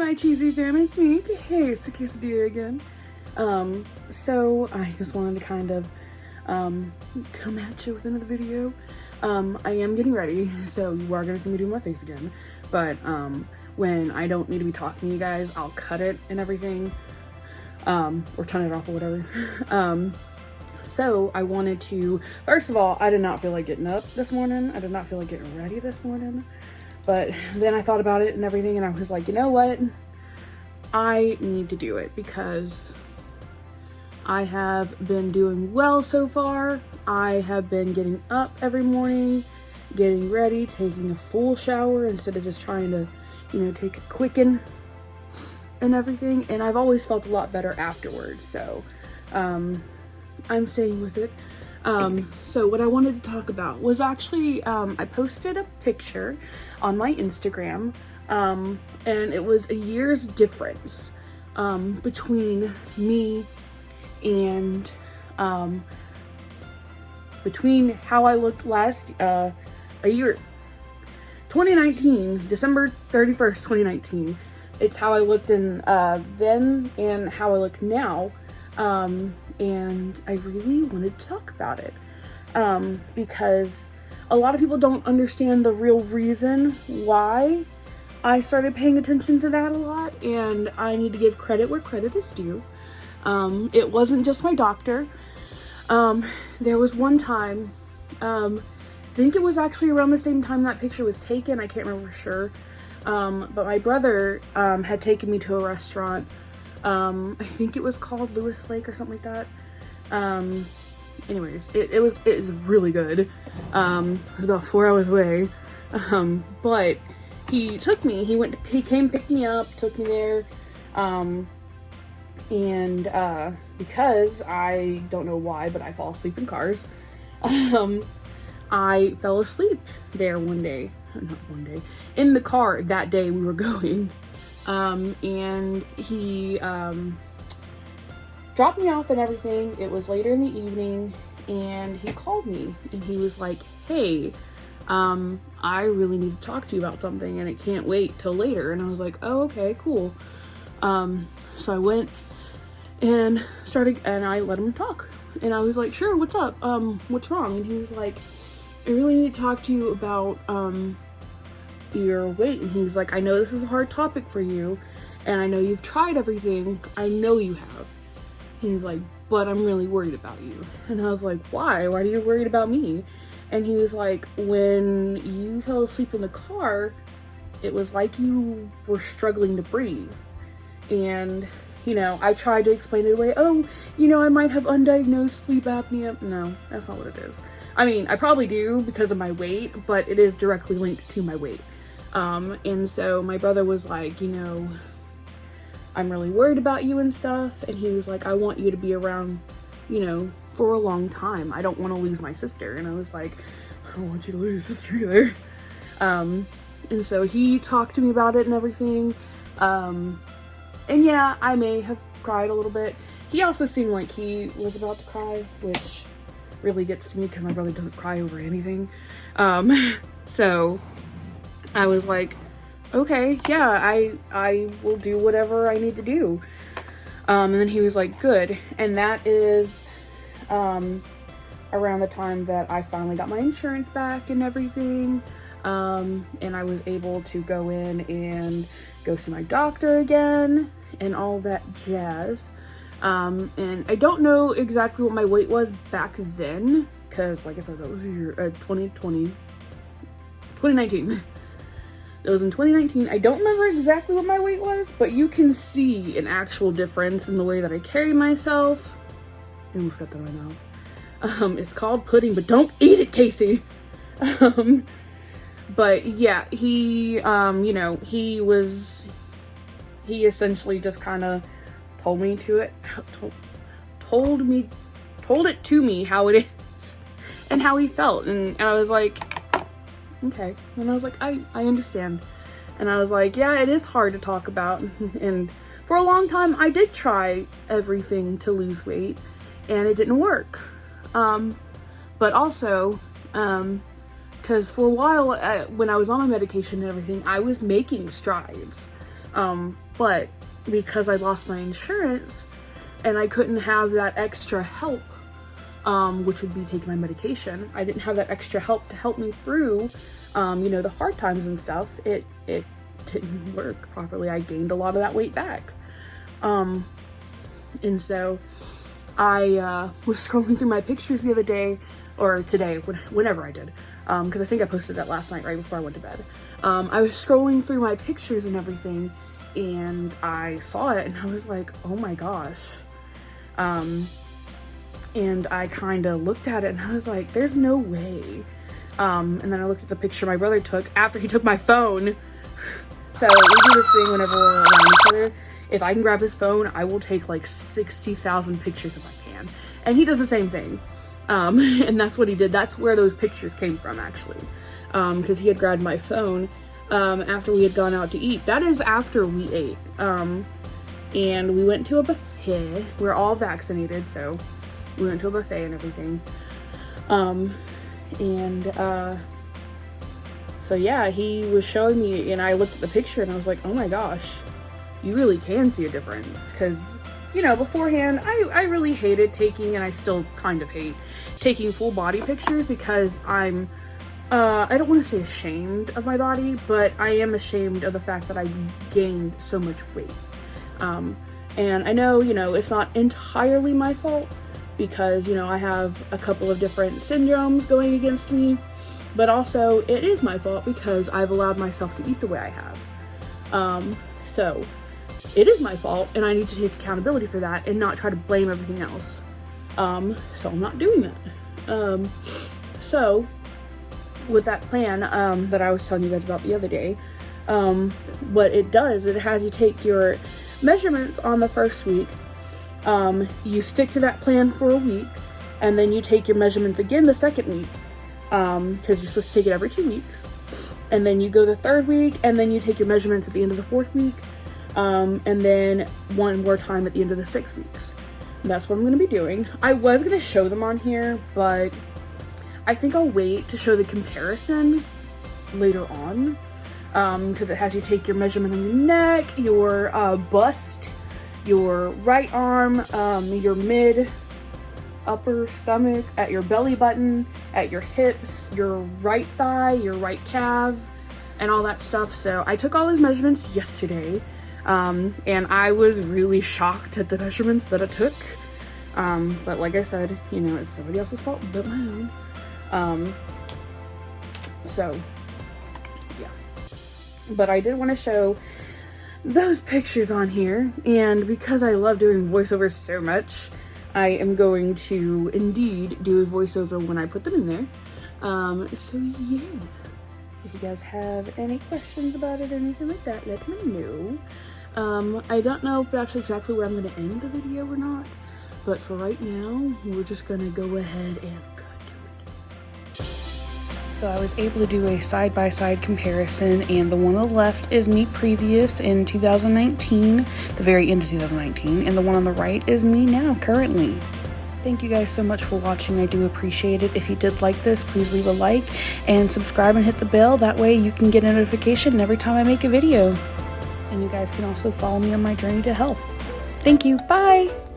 my cheesy fam, it's me, CaseyQuesadilla again. So I just wanted to kind of come at you with another video. I am getting ready, so you are gonna see me do my face again. But when I don't need to be talking to you guys, I'll cut it and everything, or turn it off or whatever. So I wanted to, first of all, I did not feel like getting up this morning. I did not feel like getting ready this morning. But then I thought about it and everything, and I was like, you know what? I need to do it because I have been doing well so far. I have been getting up every morning, getting ready, taking a full shower instead of just trying to, you know, take a quicken and everything. And I've always felt a lot better afterwards. So, I'm staying with it. So what I wanted to talk about was actually, I posted a picture on my Instagram, and it was a year's difference, between me and, between how I looked last, a year, 2019, December 31st, 2019. It's how I looked in, then and how I look now. And I really wanted to talk about it, because a lot of people don't understand the real reason why I started paying attention to that a lot, and I need to give credit where credit is due. It wasn't just my doctor. There was one time, I think it was actually around the same time that picture was taken, I can't remember for sure, but my brother had taken me to a restaurant. I think it was called Lewis Lake or something like that. Anyways, it was really good. It was about 4 hours away. But he took me, he came pick me up, took me there. And because I don't know why, but I fall asleep in cars. I fell asleep there in the car that day we were going. And he, dropped me off and everything. It was later in the evening, and he called me, and he was like, hey, I really need to talk to you about something, and it can't wait till later. And I was like, oh, okay, cool. So I went and I let him talk, and I was like, sure, what's up? What's wrong? And he was like, I really need to talk to you about, your weight. And he was like, I know this is a hard topic for you, and I know you've tried everything. I know you have. He's like, but I'm really worried about you. And I was like, why? Why are you worried about me? And he was like, when you fell asleep in the car, it was like you were struggling to breathe. And, you know, I tried to explain it away. Oh, you know, I might have undiagnosed sleep apnea. No, that's not what it is. I mean, I probably do because of my weight, but it is directly linked to my weight. And so my brother was like, you know, I'm really worried about you and stuff. And he was like, I want you to be around, you know, for a long time. I don't want to lose my sister. And I was like, I don't want you to lose your sister either. And so he talked to me about it and everything. And yeah, I may have cried a little bit. He also seemed like he was about to cry, which really gets to me because my brother doesn't cry over anything. So I was like, okay, yeah, I will do whatever I need to do. And then he was like, good. And that is, around the time that I finally got my insurance back and everything. And I was able to go in and go see my doctor again and all that jazz. And I don't know exactly what my weight was back then, because like I said, that was year 2019. It was in 2019. I don't remember exactly what my weight was, but you can see an actual difference in the way that I carry myself. I almost got that in my mouth. It's called pudding, but don't eat it, Casey. But yeah, he, you know, he essentially just kind of told it to me how it is and how he felt. And I was like, okay. And I was like, I understand. And I was like, yeah, it is hard to talk about. And for a long time, I did try everything to lose weight, and it didn't work. But also, because for a while, when I was on my medication and everything, I was making strides. but because I lost my insurance and I couldn't have that extra help, which would be taking my medication, I didn't have that extra help to help me through, the hard times and stuff. It didn't work properly. I gained a lot of that weight back. And so I was scrolling through my pictures the other day, or today, whenever I did, because I think I posted that last night right before I went to bed. I was scrolling through my pictures and everything, and I saw it, and I was like, oh my gosh. And I kind of looked at it, and I was like, there's no way. And then I looked at the picture my brother took after he took my phone. So we do this thing whenever we're around each other. If I can grab his phone, I will take like 60,000 pictures if I can. And he does the same thing. And that's what he did. That's where those pictures came from, actually. Because he had grabbed my phone after we had gone out to eat. That is after we ate. And we went to a buffet. We're all vaccinated, so we went to a buffet and everything. So yeah, he was showing me, and I looked at the picture and I was like, oh my gosh, you really can see a difference. Because, beforehand, I really hated taking, and I still kind of hate taking full body pictures, because I don't want to say ashamed of my body, but I am ashamed of the fact that I gained so much weight. And I know, it's not entirely my fault, because, I have a couple of different syndromes going against me, but also it is my fault because I've allowed myself to eat the way I have. So it is my fault, and I need to take accountability for that and not try to blame everything else. So I'm not doing that. So with that plan, that I was telling you guys about the other day, what it does, it has you take your measurements on the first week, you stick to that plan for a week, and then you take your measurements again the second week, because you're supposed to take it every 2 weeks, and then you go the third week, and then you take your measurements at the end of the fourth week, and then one more time at the end of the 6 weeks. And that's what I'm going to be doing. I was going to show them on here, but I think I'll wait to show the comparison later on, because it has you take your measurement on your neck, your bust, your right arm, your mid upper stomach, at your belly button, at your hips, your right thigh, your right calf, and all that stuff. So I took all those measurements yesterday, and I was really shocked at the measurements that I took. But like I said, it's somebody else's fault but my own. So yeah, but I did want to show those pictures on here, and because I love doing voiceovers so much, I am going to indeed do a voiceover when I put them in there. So yeah, if you guys have any questions about it or anything like that, let me know. I don't know if that's exactly where I'm going to end the video or not, but for right now, we're just going to go ahead and so I was able to do a side-by-side comparison, and the one on the left is me previous in 2019, the very end of 2019, and the one on the right is me now, currently. Thank you guys so much for watching. I do appreciate it. If you did like this, please leave a like and subscribe and hit the bell. That way you can get a notification every time I make a video. And you guys can also follow me on my journey to health. Thank you. Bye!